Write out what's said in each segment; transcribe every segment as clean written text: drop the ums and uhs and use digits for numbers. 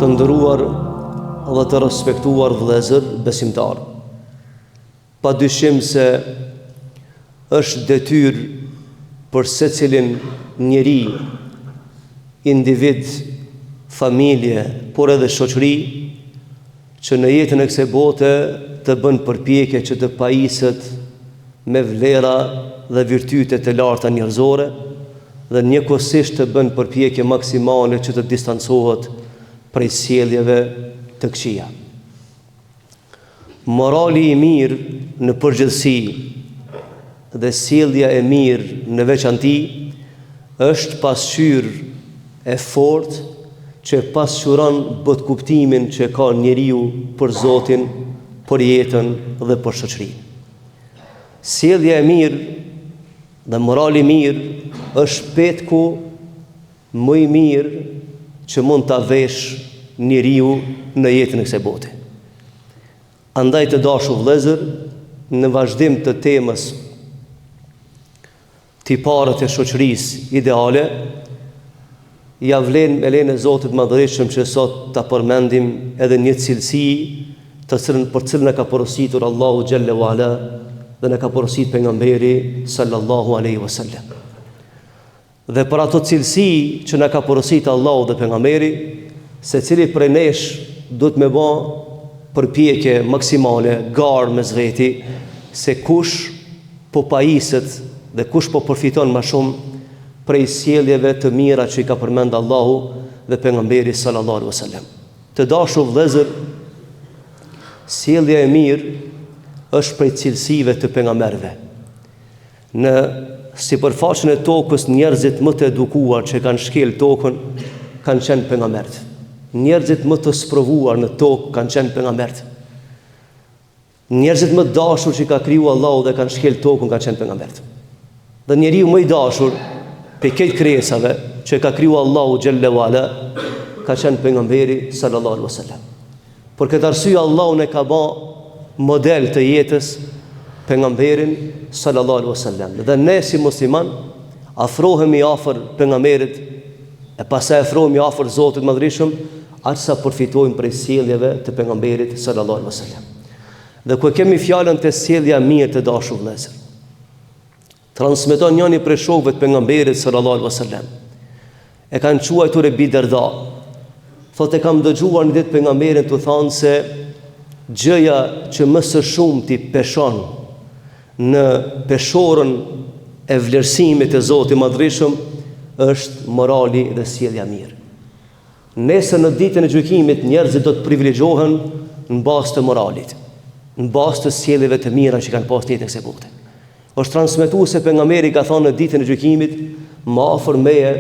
Të nderuar dhe të respektuar vëllezër besimtar, padyshim se është detyrë për secilin njeri, individ, familje, por edhe shoqëri, që në jetën e kësaj bote të bën përpjekje që të pajiset me vlera dhe virtytet e larta njerëzore dhe njëkohësisht të bën përpjekje maksimale që të distancohet prej sjelljeve të këqija. Morali i mirë në përgjithësi dhe sjellja e mirë në veçanti është pasqyrë e fortë që pasqyron botkuptimin që ka njeriu për Zotin, për jetën dhe për shoqërinë. Sjellja e mirë dhe morali i mirë është petku më i mirë që mund ta vesh njeriu në jetën e kësaj bote. Andaj të dashur vëllezër, në vazhdim të temës tiparët e shoqërisë ideale, ja vlen me lejen e Zotit Madhërisëm që sot ta përmendim edhe një cilësi për cilën e ka porositur Allahu Gjelle wa Ala dhe në ka porosit pejgamberi sallallahu alaihi wasallam. Dhe për ato cilësi që në ka porosit Allahu dhe pejgamberi, secili prej nesh duhet me bë përpjekje maksimale, garë me zveti, se kush po pajiset dhe kush po përfiton më shumë prej sjelljeve të mira që i ka përmend Allahu dhe pejgamberi sallallahu alaihi wasallam. Të dashur vëllezër, sjellja e mirë është prej cilësive të pejgamberëve. Në sipërfaqen e tokës njerëzit më të edukuar që kanë shkel tokën kanë qenë pejgamberët. Njerëzit më të sprovuar në tokë kanë qenë pejgamberët. Njerëzit më të dashur që ka kriju Allahu dhe kanë shkel tokën kanë qenë pejgamberët. Dhe njeriu më i dashur për këtë krijesave që ka kriju Allahu Gjelle wa Ala ka qenë pejgamberi sallallahu alaihi wasallam. Për këtë arsye Allahu ne ka bë model të jetës pejgamberin sallallahu alaihi wasallam. Dhe ne si musliman afrohemi afër pejgamberit e pastaj afrohemi afër Zotit Madhërisëm aq sa përfitojmë prej sjelljeve të pejgamberit sallallahu alaihi wasallam. Dhe ku kemi fjalën të sjellja mirë të dashur vëllezër, transmeton njëri prej shokëve të pejgamberit sallallahu alaihi wasallam. E kanë quajtur Ebi Derda. Thotë kam dëgjuar një ditë pejgamberin të thonë se gjëja që më së shumti peshon në peshorën e vlerësimit të Zotit Madhërisëm është morali dhe sjellja mirë. Nesër në ditën e gjykimit njerëzit do të privilegjohen në bazë të moralit, në bazë të sjelljeve të mira që kanë pasur jetën e kësaj bote. Është transmetuar se pejgamberi ka thënë në ditën e gjykimit, më afër meje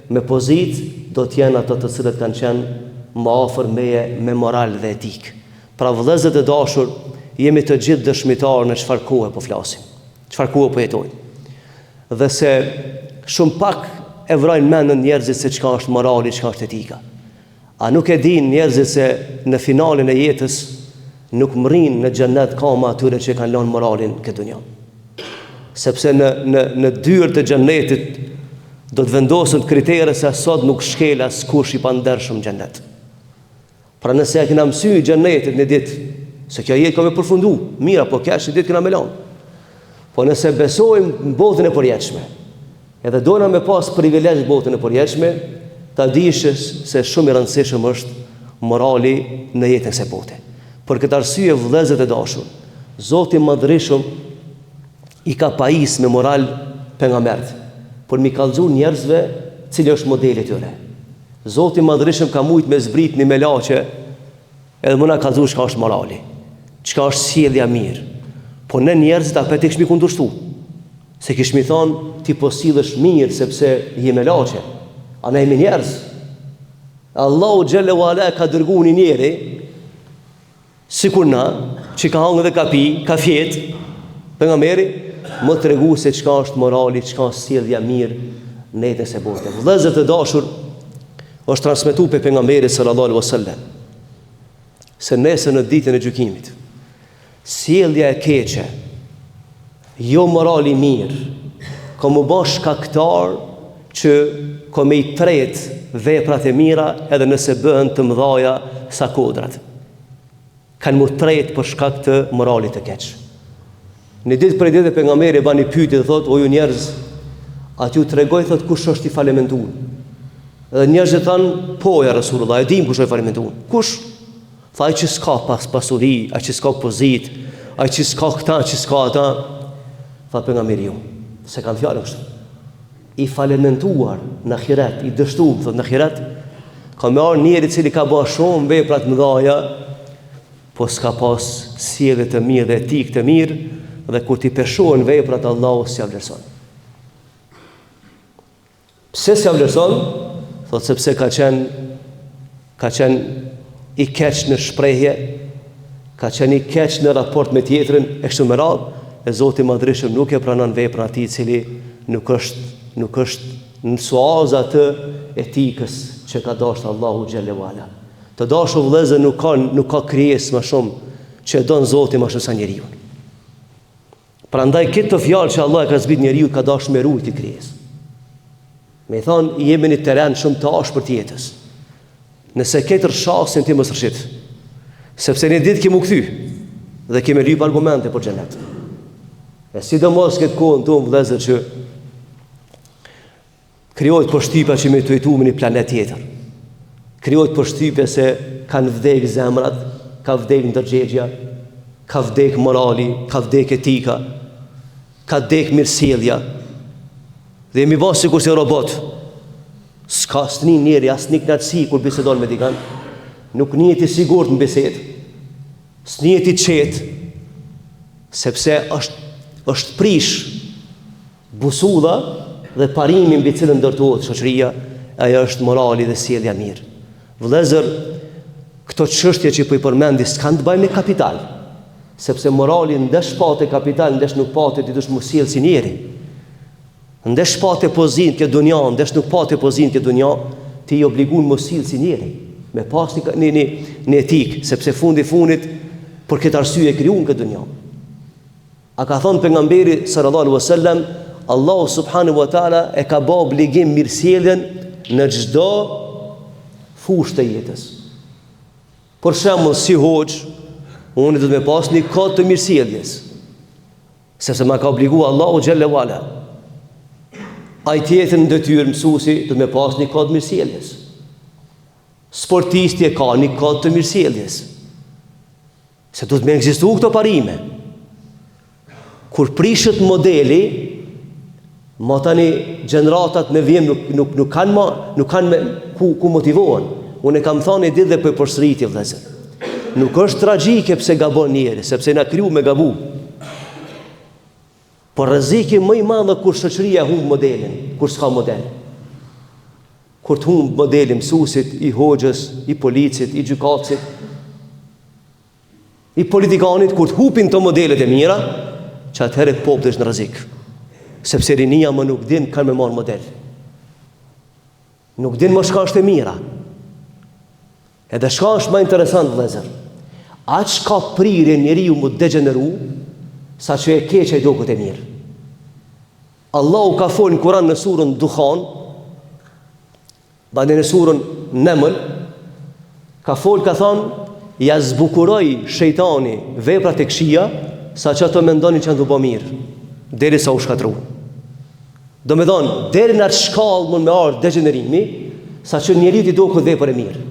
me pozitë do të jenë ato të cilët kanë qenë më afër meje me moral dhe etik. Pra vëllezër e dashur, jemi të gjithë dëshmitarë në çfarë kohe po flasim, çfarë kohe po jetojmë. Dhe se shumë pak e vrojnë mendën njerëzit se çka është morali, çka është etika. A nuk e dinë njerëzit se në finalin e jetës nuk mrin në xhennet kama atyre që kanë lënë moralin këtë dunjë. Sepse në dyrë të xhennetit do të vendosen kritere se sot nuk shkel askush i pandershëm xhennet. Pra nëse e kena mësy xhennetit në ditë, se kjo jetë ka me përfundu, mira, po kesh në ditë kena me lanë. Po nëse besojmë në botën e përjetshme, edhe dojna me pas privilegj botën e përjetshme, ta dishës se shumë i rëndësishëm është morali në jetën e kësaj bote. Për këtë arsye vëllezër e dashur, Zoti Madhërisëm i ka pajis me moral pejgamberët, por mi kallëzu njerëzve cili është modeli i tyre. Zoti Madhërisëm ka mujt me zbrit një melaçe edhe më na kallëzu çka është morali, çka është sjellja mirë. Po ne njerëzit apo ti kishmi kundërshtu. Se kishmi thonë ti po sillesh mirë sepse je melaçe. A ne jemi njerëz? Allahu Gjelle wa Ala ka dërguar një njeri sikur na, që ka hangë dhe ka pi, ka fjet, pejgamberi më tregu se çka është morali, çka është sjellja mirë në jetën e botës. Vëllezër të dashur, është transmetuar pe pejgamberit sallallahu alaihi wasallam se nesër në ditën e gjykimit, sjellja e keqe, jo morali mirë, ka më bë shkaktar që ko me i tret veprat e mira edhe nëse bëhen të mëdhaja sa kodrat. Kanë mu tret për shkak të moralit të keq. Në ditë për ditë pejgamberi bani pyetje dhe thot, o ju njerëz, aty u tregoj thot kush është i falementuar. Edhe njerëzit thanë, po ja Rasulullah, e dim kush është i falementuar. Kush? Tha ai që s'ka pasuri, ai që s'ka pozit, ai që s'ka këta, që s'ka ata. Tha pejgamberi ju, se kanë fjalë kështu. I falementuar në ahiret, i dështuar thot në ahiret, ka me arë njeri cili ka bërë shumë vepra të mëdha, po s'ka pas sjellje të mirë dhe etikë të mirë, dhe kur ti peshohen veprat Allahu s'ia vlerëson. Pse s'ia vlerëson? Thot sepse ka qenë i keq në shprehje, ka qenë i keq në raport me tjetrin, e kështu me radhë, e Zoti i Madhreshëm nuk e pranon veprën atij i cili nuk është në suaza të etikës që ka dashur Allahu xhallahu ala. Të dashur vëllezër nuk ka krijesë më shumë që e don Zoti më shumë se njeriu. Prandaj këtë fjalë që Allah e ka zbrit njeriu ka dashur me rujt i krijesë. Me thonë, jemi në terren shumë të ashpër të jetës. Nëse ketër shasin ti mos rshit. Sepse një ditë kemu kthy dhe kemi lyp argumente për xhenet. E sidomos këtë kohën tonë vëllezër që krijohet përshtypja që me të jetuar në një planet tjetër. Krijohet përshtypja se kanë vdek zemrat, ka vdek ndërgjegjja, ka vdek morali, ka vdek etika, ka vdek mirësjellja. Dhe jemi bërë sikur si robot. S'ka asnjë njeri, asnjë knatësi kur bisedon me dikën. Nuk njihet i sigurt në bisedë. S'njihet i qetë, sepse është prish busulla dhe parimi mbi cilën ndërtohet shoqëria, ajo është morali dhe sjellja mirë. Vëllezër, këto çështje që po i përmendi s'kan të bëjnë me kapital, sepse morali ndesh patë kapital, ndesh nuk patë ti dush mos sjell si njeri. Ndesh patë pozinë ke dunja, ndesh nuk patë pozinë ke dunja, ti i obligon mos sjell si njeri, me pas një etik, sepse fundit për këtë arsye e krijuan këtë dunja. A ka thonë pejgamberi sallallahu alaihi wasallam, Allahu subhanahu wa taala e ka bë obligim mirësjelljen në çdo fushë të jetës. Për shembull, si hoxh, unë do të më pas një kod të mirësjelljes, sepse ma ka obliguar Allahu xhallahu ala. Ai tjetër në detyrë mësuesi do të më pas një kod mirësjelljes. Sportisti e ka një kod të mirësjelljes. Se do të më ekzistuar këto parime. Kur prishet modeli, ma tani gjeneratat në vjem nuk kanë ku motivohen. Unë e kam thënë ditë dhe për përsëritje vëllezër. Nuk është tragjike pse gabon njeri, sepse na kriju me gabu. Por rreziqi më i madh kur shoqëria humb modelin, kur s'ka model. Kur të humb modelin mësuesit, i hoxhës, i policit, i gjykatësit, i politikanit, kur të hupin të modelet e mira, që atëherë populli është në rrezik. Sepse rinia më nuk din kanë me marrë model. Nuk din më shka është e mira. Edhe shka është më interesant vëllezër. Aq ka prirje njeriu mu degeneru, sa që e keqe i do këtë e mirë. Allahu ka folë në Kur'an në surën Dukhan, bade në surën Neml, ka folë, ka thonë, ja zbukuroj shejtani veprat e këqija, sa që ato mendoni që janë të bë mirë, deri sa u shkatruan. Do me thonë, deri në atë shkallë mund me ardhë degenerimi, sa që njeri t'i do këtë vepër e mirë.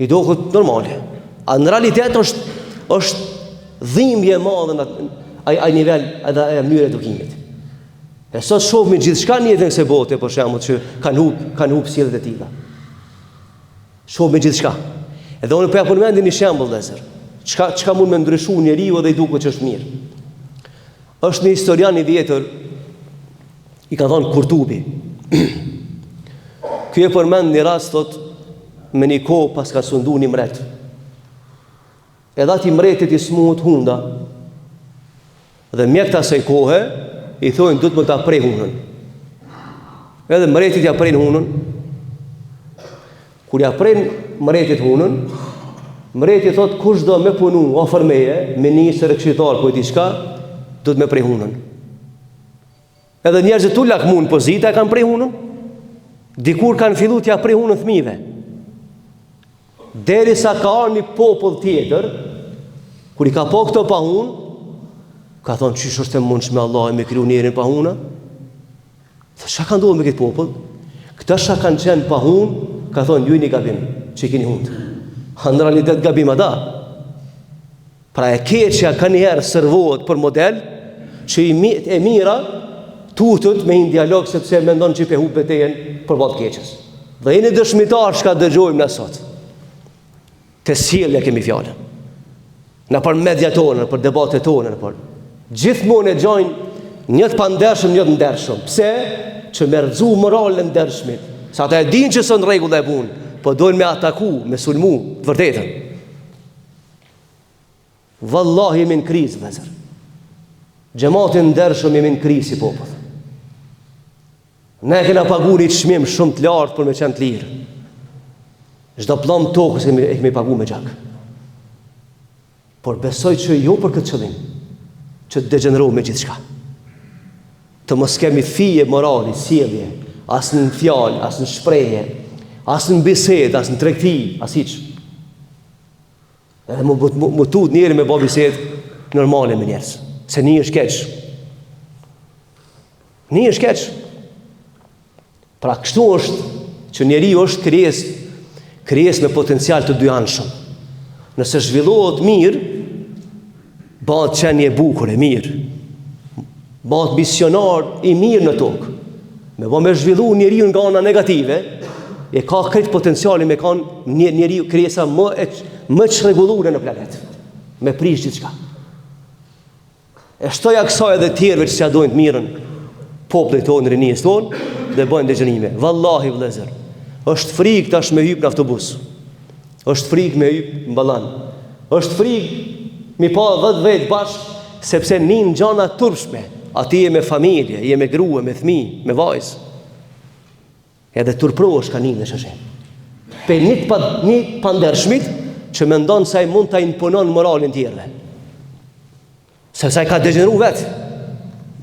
I do këtë normale. A në realitet është dhimbje madhe në ai nivel edhe e mënyrë edukimit. E sot shohim gjithë shka një jetën këse bote, për shembull, që kanë hub sjelljet e tilla. Shohim gjithë shka. Edhe unë po ja përmendi një shembull vëllezër. Çka mund me ndryshu njeriu dhe i duket që është mirë. Është një historian i vjetër, i ka thonë Kurtubi. Ky e përmend një rast thot me një kohë pas ka sundu një mret. Edhe ati mretit i smuhet hunda. Dhe mjekta asaj kohe i thojnë du të më ta prej hunën. Edhe mretit ja prejnë hunën. Kur ja prejnë mretit hunën, mretit thot kush do me punu ofër meje, ministër e këshitar po i diçka, du të me prej hunën. Edhe njerëzit tu lakmun pozita e kanë prej hunën. Dikur kanë fillu t'ja prehun në fëmijëve. Derisa ka ardhur një popull tjetër, kur i ka po këto pahun, ka thonë çish është e mundshme Allah me kriju njerin pahuna? Çka ka ndodhur me këtë popull? Këta shka kanë qenë pahun, ka thonë ju një gabim, që i keni hundë. Në realitet gabim ata. Pra e keqja ka njëherë servohet për model, që e mira tutët me një dialog, sepse me ndonë që i pehu betejen për batë keqës. Dhe jeni dëshmitar shka dëgjojmë në sot. Të sjellja kemi fjallën. Në për media tonë, për debate tonë, gjithmonë e gjojnë njët pandershëm, njët ndershëm. Pse? Që me rëzu moralën ndershmit. Sa ata e din që së në regull e punë, po dojnë me ataku, me sulmu, të vërtetën. Vallahi jemi në krizë, vëzër. Gjematin ndershëm jemi në krizë si popull. Ne kena pagu një çmim shumë të lartë për me qenë të lirë. Çdo pllom tokës e kemi pagu me gjak. Por besoj që jo për këtë qëllim, që të degenerohemi me gjithçka. Të mos kemi fije morali, sjellje, as në fjalë, as në shprehje, as në bisedë, as në tregti, as hiç. Edhe më tut njëri me bë bisedë normale me njerëz, se një është keq. Një është keq. Pra kështu është që njeriu është krijesë me potencial të dyanshëm. Nëse zhvillohet mirë, bëhet qenie e bukur e mirë. Bëhet misionar i mirë në tokë. Me zhvillu njeriu nga ana negative, e ka këtë potencialin me kanë njeriu krijesa më çrregulluar në planet. Me prish gjithçka. E shtoja kësaj edhe tjerëve që dojnë të mirën, popullit tonë, rinisë tonë, dhe bëjnë degjërime. Vallahi vëllezër, është frikë tash me hyp në autobus. Është frikë me hyp në ballan. Është frikë mi pa 10 vetë bashkë, sepse nin gjana turpshme. Ati je me familje, je me grua, me fëmijë, me vajzë. Edhe turprohesh ka nin dhe shëshe. Pe një pandershmit që mendon se ai mund ta imponon moralin tjerëve. Sepse ai ka degeneruar vetë.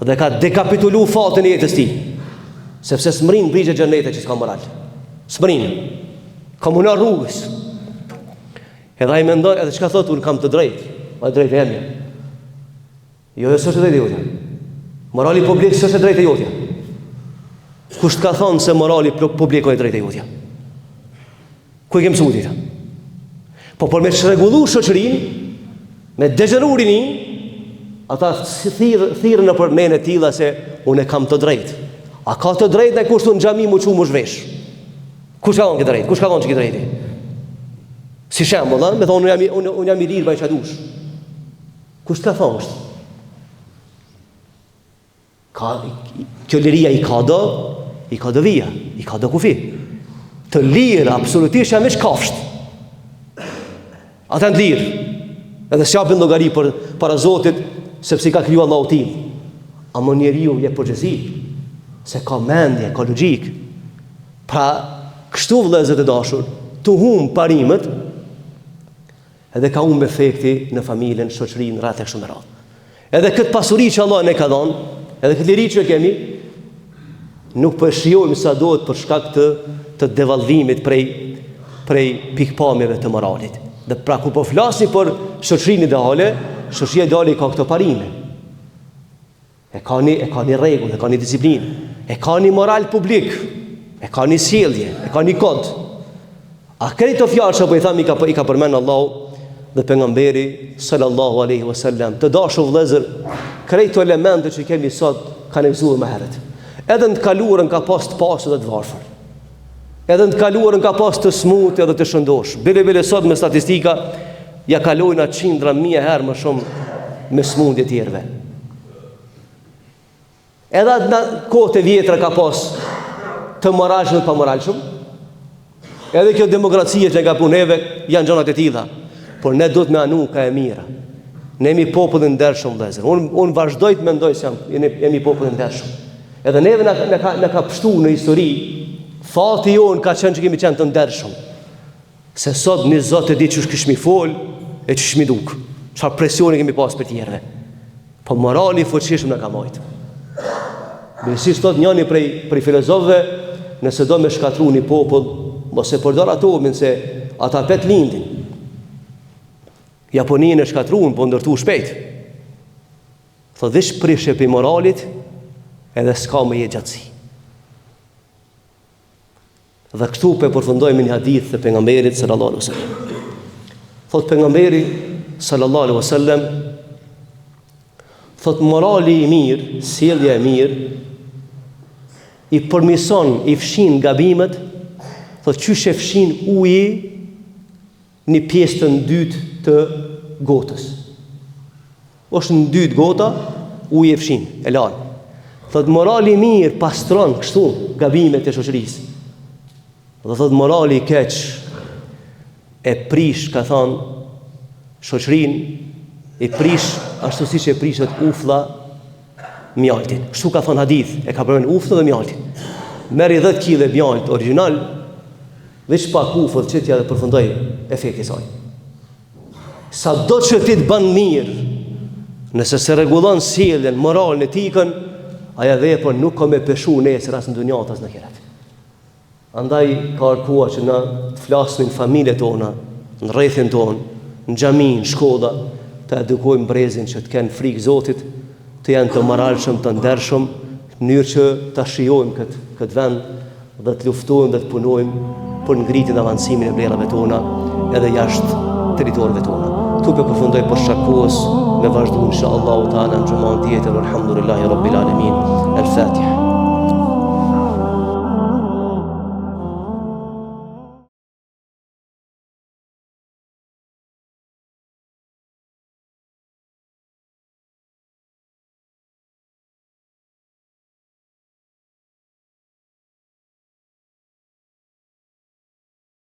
Dhe ka dekapitulu fatin e jetës tij. Sepse s'mrin brigje xhenetit që s'ka moral. S'mrin. Komunar rrugës. Edhe ai mendon, edhe çka thotë, unë kam të drejtë. Ma drejtë e jemja. Jo, s'është drejtë e jotja. Morali publik s'është drejtë e jotja. Kush ka thonë se morali publik është drejtë e jotja? Ku i kemë mësuar dita? Po për me çrregullu shoqërinë, me degenerurin, ata thirrën në për nene tilla se unë kam të drejtë. A ka të drejtë e kushtu në xhami mu çu mu zhvesh? Kush ka thonë këtë drejtë? Kush ka thonë që këtë drejtë? Si shembull, me thonë unë jam i lirë baj çadush. Kush ka thonë është? Kjo liria i ka do vija, i ka do kufi. Të lirë absolutisht jam veç kafsht. Ata të lirë. Edhe s'japin llogari për para Zotit, sepse ka kriju Allahu tim. Amo njeriu je përgjithësi, se ka mendje, ka logjik. Pra, kështu vëllezër të dashur, të humb parimet, edhe ka humb efekti në familjen, shoqërinë, rreth e kështu me radhë. Edhe këtë pasuri që Allah ne ka dhënë, edhe këtë liri që kemi, nuk po e shijojmë sa duhet për shkak të devalvimit prej pikpamjeve të moralit. Dhe pra ku po flasni për shoqërinë ideale, shoqëria ideale ka këto parime. E ka një rregull, e ka një disiplinë, e ka një moral publik, e ka një sjellje, e ka një kod. A këto fjalë që po i tham i ka përmend Allahu dhe pejgamberi sallallahu alaihi wasallam. Të dashur vëllezër, këto elemente që kemi sot kanë mësuar më herët. Edhe në të kaluarën ka pas të pasur dhe të varfër. Edhe në të kaluarën ka pas të smutë edhe të shëndosh. Bile sot me statistika ja kalojnë atë qindra mijë herë më shumë me smundje të tjerëve. Edhe në kohët e vjetra ka pas të moralshëm dhe pa moralshëm. Edhe kjo demokracia që nga puneve janë gjonat e tilla. Por ne duhet me anu ka e mira. Ne jemi popullin ndershëm vëllezër. Unë vazhdoj të mendoj se jemi popullin ndershëm. Edhe neve na ka pështu në histori, fati jonë ka qenë që kemi qenë të ndershëm. Se sot një Zot e di që kishmi fol e që shmi duk. Çfarë presioni kemi pas për tjerëve. Po morali i fuqishëm na ka marrë. Besim sot njëri prej filozofëve nëse do me shkatru një popull, mos e përdor atomin se ata 5 lindin. Japoninë e shkatruan, po ndërtu shpejt. Thotë vish prishje për moralit, edhe s'ka më jetë gjatësi. Dhe kështu pe përfundojmë një hadith të pejgamberit sallallahu alaihi wasallam. Thotë pejgamberi sallallahu alaihi wasallam, thotë morali i mirë, sjellja e mirë, i përmison, i fshin gabimet, thotë qysh e fshin uji një pjesë të dytë të gotës. Është në dytë gota, uji e fshin, e lanë. Thotë morali i mirë pastron kështu gabimet e shoqërisë. Dhe thotë morali i keq e prish, ka thonë, shoqërinë, i prish ashtu siç e prishet uflla mjaltin. Kështu ka thonë hadith, e ka përmend ufllën dhe mjaltin. Merri 10 kg mjalt origjinal, veç pak ufëll që t'ja dhe përfundoj efekti i saj. Sa do që ti të bën mirë, nëse se rregullon sjelljen, moralin, etikën, aja vepër nuk ka me peshu nesër as në dunjat as në ahiret. Andaj ka kërkuar që na të flasim në familjet tona, në rrethin tonë, në xhami, në shkolla, të edukojmë brezin që të kenë frikë Zotit, të janë të moralshëm, të ndershëm, në mënyrë që ta shijojmë këtë vend dhe të luftojmë dhe të punojmë për ngritjen dhe avancimin e vlerave tona edhe jashtë territorëve tona. Tu pe përfundoj për shakos me vazhdu inshallah taala në xhaman tjetër. Alhamdulillahi rabbil alamin. El-Fatiha.